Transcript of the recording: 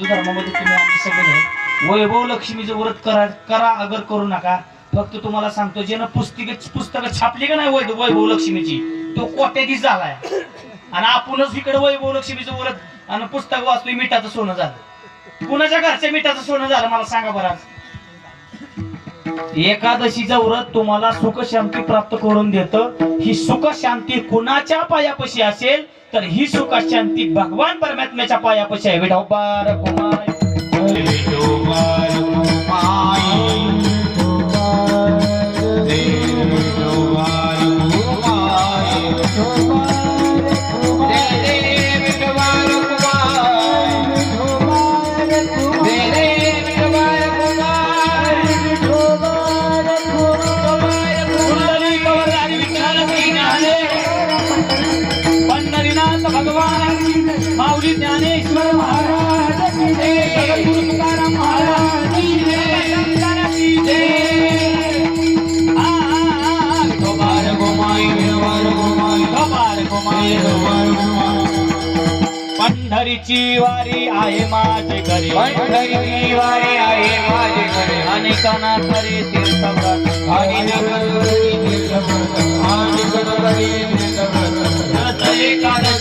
हिंदू धर्मामध्ये तुम्ही आम्ही सगळे वैभव लक्ष्मीचं व्रत करा अगर करू नका. फक्त तुम्हाला सांगतो ज्यानं पुस्तकं छापली का नाही वैभव लक्ष्मीची तो कोट्याधीश झालाय. आणि आपणच इकडे वैभव लक्ष्मीचं व्रत आणि पुस्तक वाचतोय मिठाचं सोनं झालं. कुणाच्या घरच्या मिठाचं सोनं झालं मला सांगा बरं. एकादशीचं व्रत तुम्हाला सुख शांती प्राप्त करून देतं. ही सुख शांती कुणाच्या पायापाशी असेल तर ही सुख शांती भगवान परमात्म्याच्या पायापाशी आहे. विठोबा कुमार भगवान माऊली ज्ञानेश्वर महाराज की जय, गुरु तुकाराम महाराज की जय. गोपाल गोमाई गोपाल गोमाई पंढरीची वारी आहे माझे घरी, पंढरीची वारी आहे माझे घरी. अनेकांना तरी तीर्थव्रत आणि एकादशी